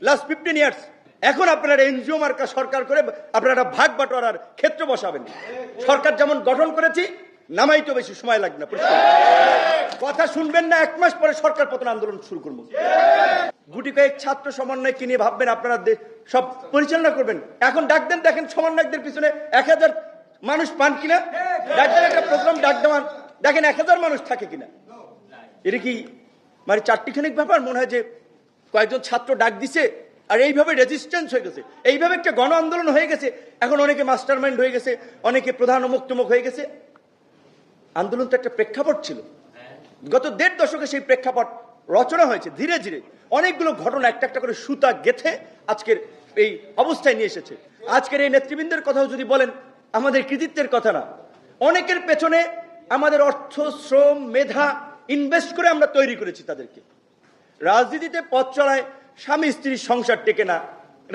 Last 15 years. এখন আপনারা NGO মার্কা সরকার করে আপনারা ভাগ বাটোয়ারার ক্ষেত্র বসাবেন। সরকার যেমন গঠন করেছি, নামাই তো বেশি সময় লাগবে না। কথা শুনবেন না, 1 মাস পরে সরকার পতন আন্দোলন শুরু করবো। গুটি কয়েক ছাত্র সমন্বয়কে নিয়ে ভাববেন আপনারা সব পরিচালনা করবেন। এখন ডাক দেন, দেখেন সমন্বয়কদের পিছনে 1000 মানুষ পান কিনা। ডাক দেন একটা প্রোগ্রাম, ডাক দেওয়ান, দেখেন 1000 মানুষ থাকে কিনা। এটা কি মানে চারটিখানিক ব্যাপার? মনে হয় যে কয়েকজন ছাত্র ডাক দিছে আর এইভাবে রেজিস্ট্যান্স হয়ে গেছে, এইভাবে একটা গণ আন্দোলন হয়ে গেছে। এখন অনেকে মাস্টার মাইন্ড হয়ে গেছে, অনেকে প্রধান মুক্তমুখ হয়ে গেছে। আন্দোলন তো একটা প্রেক্ষাপট ছিল। গত 1.5 দশকে সেই প্রেক্ষাপট রচনা হয়েছে। ধীরে ধীরে অনেকগুলো ঘটনা একটা একটা করে সুতা গেথে আজকের এই অবস্থায় নিয়ে এসেছে। আজকের এই নেতৃবৃন্দের কথাও যদি বলেন, আমাদের কৃতিত্বের কথা না, অনেকের পেছনে আমাদের অর্থ, শ্রম, মেধা ইনভেস্ট করে আমরা তৈরি করেছি তাদেরকে। রাজনীতিতে পথ চলায় স্বামী স্ত্রীর সংসার টেকে না।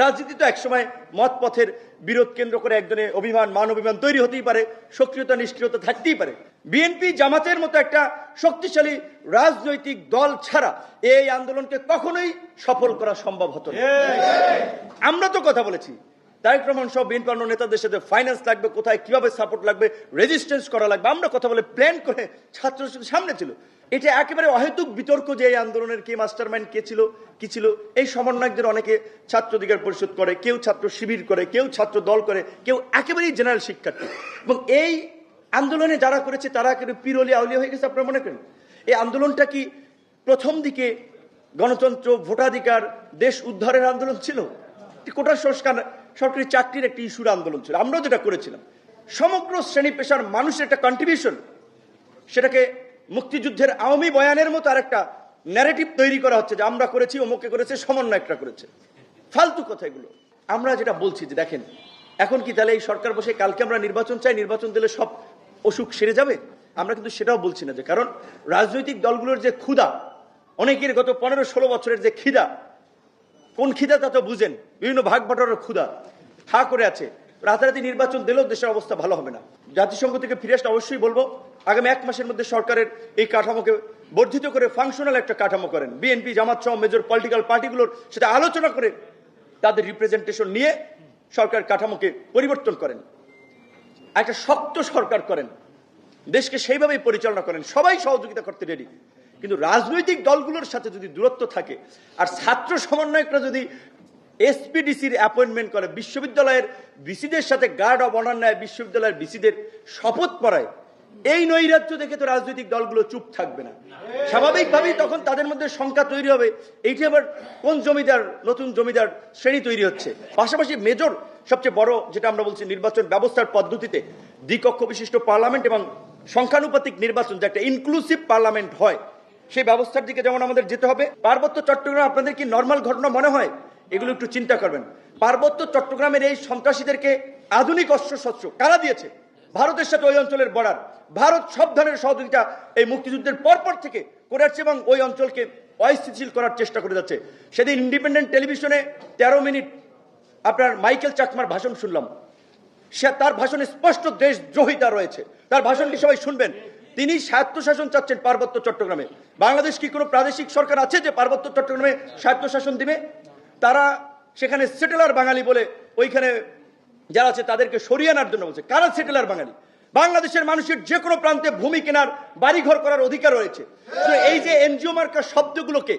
রাজনীতি তো একসময় মত পথের বিরোধ কেন্দ্র করে একজনের অভিমান, মান অভিমান তৈরি হতেই পারে, সক্রিয়তা নিষ্ক্রিয়তা থাকতেই পারে। বিএনপি জামাতের মতো একটা শক্তিশালী রাজনৈতিক দল ছাড়া এই আন্দোলনকে কখনোই সফল করা সম্ভব হতো না। আমরা তো কথা বলেছি, তারেক রহমান সব বিএনপি অন্য নেতাদের সাথে ফাইন্যান্স লাগবে, কোথায় কিভাবে সাপোর্ট লাগবে, রেজিস্ট্যান্স করা লাগবে, আমরা কথা বলে প্ল্যান করে ছাত্রদের সামনে ছিল। এটা একেবারে অহেতুক বিতর্ক যে এই আন্দোলনের কে মাস্টার মাইন্ড, কে ছিল কি ছিল। এই সমন্বয়কদের অনেকে ছাত্র অধিকার পরিষদ করে, কেউ ছাত্র শিবির করে, কেউ ছাত্র দল করে, কেউ একেবারেই জেনারেল শিক্ষার্থী। এবং এই আন্দোলনে যারা করেছে তারা একেবারে পীরলি আউলিয়া হয়ে গেছে। আপনারা মনে করেন এই আন্দোলনটা কি প্রথম দিকে গণতন্ত্র, ভোটাধিকার, দেশ উদ্ধারের আন্দোলন ছিল? কোটা সংস্কার, সরকারি চাকরির একটি ইস্যুর আন্দোলন ছিল। আমরাও যেটা করেছিলাম, সমগ্র শ্রেণী পেশার মানুষের একটা কন্ট্রিবিউশন, সেটাকে মুক্তিযুদ্ধের আওয়ামী বয়ানের মতো আরেকটা ন্যারেটিভ তৈরি করা হচ্ছে যে আমরা করেছি, অমুকে করেছে, সমন্বয়করা করেছে। ফালতু কথা এগুলো। আমরা যেটা বলছি যে দেখেন, এখন কি তাহলে এই সরকার বসে কালকে আমরা নির্বাচন চাই, নির্বাচন দিলে সব অসুখ সেরে যাবে? আমরা কিন্তু সেটাও বলছি না। যে কারণ রাজনৈতিক দলগুলোর যে ক্ষুধা, অনেকের গত 15-16 বছরের যে খিদা, কোন খিদা তা তো বুঝেন, বিভিন্ন ভাগ বাটোয়ারার ক্ষুধা হা করে আছে। রাতারাতি নির্বাচন দিলেও দেশের অবস্থা ভালো হবে না। জাতিসংঘ থেকে ফিরে আসতে অবশ্যই বলবো, আগামী 1 মাসের মধ্যে সরকারের এই কাঠামোকে বর্ধিত করে ফাংশনাল একটা কাঠামো করেন। বিএনপি, জামাত সহ মেজর পলিটিক্যাল পার্টিগুলোর সেটা আলোচনা করে তাদের রিপ্রেজেন্টেশন নিয়ে সরকার কাঠামোকে পরিবর্তন করেন, একটা শক্ত সরকার করেন, দেশকে সেইভাবেই পরিচালনা করেন। সবাই সহযোগিতা করতে রেডি। কিন্তু রাজনৈতিক দলগুলোর সাথে যদি দূরত্ব থাকে, আর ছাত্র সমন্বয়করা যদি এসপিডিসির অ্যাপয়েন্টমেন্ট করে, বিশ্ববিদ্যালয়ের ভিসিদের সাথে গার্ড অব অনার নেয়, বিশ্ববিদ্যালয়ের ভিসিদের শপথ পড়ায়, এই নৈরাজ্য দেখে তো রাজনৈতিক দলগুলো চুপ থাকবে না। স্বাভাবিকভাবেই তখন তাদের মধ্যে শঙ্কা তৈরি হবে, এইটি আবার কোন জমিদার, নতুন জমিদার শ্রেণী তৈরি হচ্ছে। পাশাপাশি মেজর সবচেয়ে বড় যেটা আমরা বলছি, নির্বাচন ব্যবস্থার পদ্ধতিতে দ্বিকক্ষ বিশিষ্ট পার্লামেন্ট এবং সংখ্যানুপাতিক নির্বাচন, যে একটা ইনক্লুসিভ পার্লামেন্ট হয়, সেই ব্যবস্থার দিকে যেমন আমাদের যেতে হবে। পার্বত্য চট্টগ্রাম আপনাদের কি নর্মাল ঘটনা মনে হয়? এগুলো একটু চিন্তা করবেন। পার্বত্য চট্টগ্রামের এই সন্ত্রাসীদেরকে আধুনিক অস্ত্রশস্ত্র কারা দিয়েছে? ভারতের সাথে ওই অঞ্চলের বর্ডার। ভারত সব ধরনের সহযোগিতা এই মুক্তিযুদ্ধের পরপর থেকে করে আসছে এবং ওই অঞ্চলকে অস্থিতিশীল করার চেষ্টা করে যাচ্ছে। সেদিন ইন্ডিপেন্ডেন্ট টেলিভিশনে 13 মিনিট আপনার মাইকেল চাকমার ভাষণ শুনলাম। সে তার ভাষণে স্পষ্ট দেশদ্রোহিতা রয়েছে। তার ভাষণটি সবাই শুনবেন। তিনি স্বায়ত্তশাসন চাচ্ছেন পার্বত্য চট্টগ্রামে। বাংলাদেশ কি কোনো প্রাদেশিক সরকার আছে যে পার্বত্য চট্টগ্রামে স্বায়ত্তশাসন দিবে? তারা সেখানে সেটেলার বাঙালি বলে ওইখানে যারা আছে তাদেরকে সরিয়ে আনার জন্য বলছে। কারা সেটেলার বাঙালি? বাংলাদেশের মানুষের যে কোনো প্রান্তে ভূমি কেনার, বাড়িঘর করার অধিকার রয়েছে। এই যে এনজিও মার্কা শব্দগুলোকে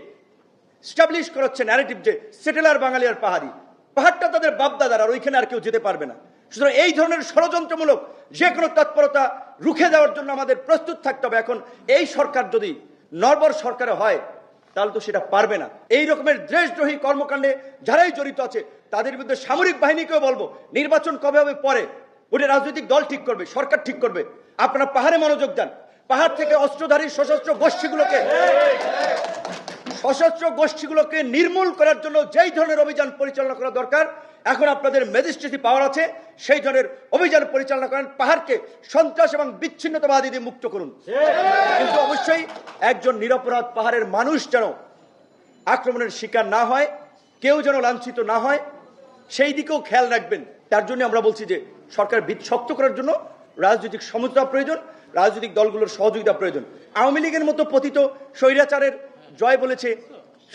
স্টাবলিশ করাচ্ছে ন্যারেটিভ যে সেটেলার বাঙালি আর পাহাড়ি, পাহাড়টা তাদের বাপদাদার, আর ওইখানে আর কেউ যেতে পারবে না। সুতরাং এই ধরনের ষড়যন্ত্রমূলক যে কোনো তৎপরতা রুখে দেওয়ার জন্য আমাদের প্রস্তুত থাকতে হবে। এখন এই সরকার যদি নরবর সরকারে হয় তাহলে তো সেটা পারবে না। এই রকমের দেশদ্রোহী কর্মকাণ্ডে যারাই জড়িত আছে তাদের বিরুদ্ধে সামরিক বাহিনীকেও বলবো, নির্বাচন কবে হবে পরে, ওটা রাজনৈতিক দল ঠিক করবে, সরকার ঠিক করবে। আপনারা পাহাড়ে মনোযোগ দেন। পাহাড় থেকে অস্ত্রধারী সশস্ত্র গোষ্ঠীগুলোকে নির্মূল করার জন্য যেই ধরনের অভিযান পরিচালনা করা দরকার, এখন আপনাদের ম্যাজিস্ট্রেসি পাওয়ার আছে, সেই ধরনের অভিযান পরিচালনা করেন। পাহাড়কে সন্ত্রাস এবং বিচ্ছিন্নতাবাদী দিয়ে মুক্ত করুন। কিন্তু অবশ্যই একজন নিরপরাধ পাহাড়ের মানুষ যেন আক্রমণের শিকার না হয়, কেউ যেন লাঞ্ছিত না হয়, সেই দিকেও খেয়াল রাখবেন। তার জন্য আমরা বলছি যে সরকার ভিত শক্ত করার জন্য রাজনৈতিক সমঝোতা প্রয়োজন, রাজনৈতিক দলগুলোর সহযোগিতা প্রয়োজন। আওয়ামী লীগের মতো পতিত স্বৈরাচারের জয় বলেছে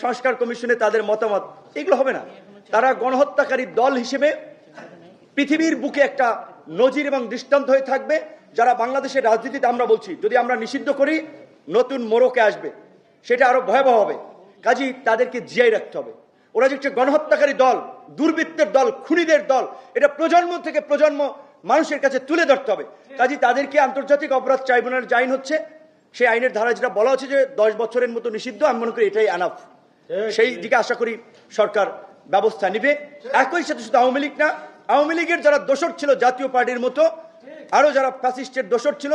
সংস্কার কমিশনে তাদের মতামত এগুলো হবে না। তারা গণহত্যাকারী দল হিসেবে পৃথিবীর বুকে একটা নজির এবং দৃষ্টান্ত হয়ে থাকবে। যারা বাংলাদেশের রাজনীতিতে, আমরা বলছি, যদি আমরা নিষিদ্ধ করি নতুন মোড়কে আসবে, সেটা আরো ভয়াবহ হবে। কাজেই তাদেরকে জিয়াই রাখতে হবে। ওরা যে একটা গণহত্যাকারী দল, দুর্বৃত্তের দল, খুনিদের দল, এটা প্রজন্ম থেকে প্রজন্ম মানুষের কাছে তুলে ধরতে হবে। কাজেই তাদেরকে আন্তর্জাতিক অপরাধ ট্রাইব্যুনাল যে আইন হচ্ছে, সেই আইনের ধারা যেটা বলা হচ্ছে যে 10 বছরের মতো নিষিদ্ধ, আমি মনে করি এটাই আনাফ। সেই দিকে আশা করি সরকার ব্যবস্থা নিবে। একই সাথে শুধু আওয়ামী লীগ না, আওয়ামী লীগের যারা দোসর ছিল জাতীয় পার্টির মতো, আরো যারা ফ্যাসিস্টের দোসর ছিল,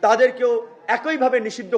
তাদেরকেও একইভাবে নিষিদ্ধ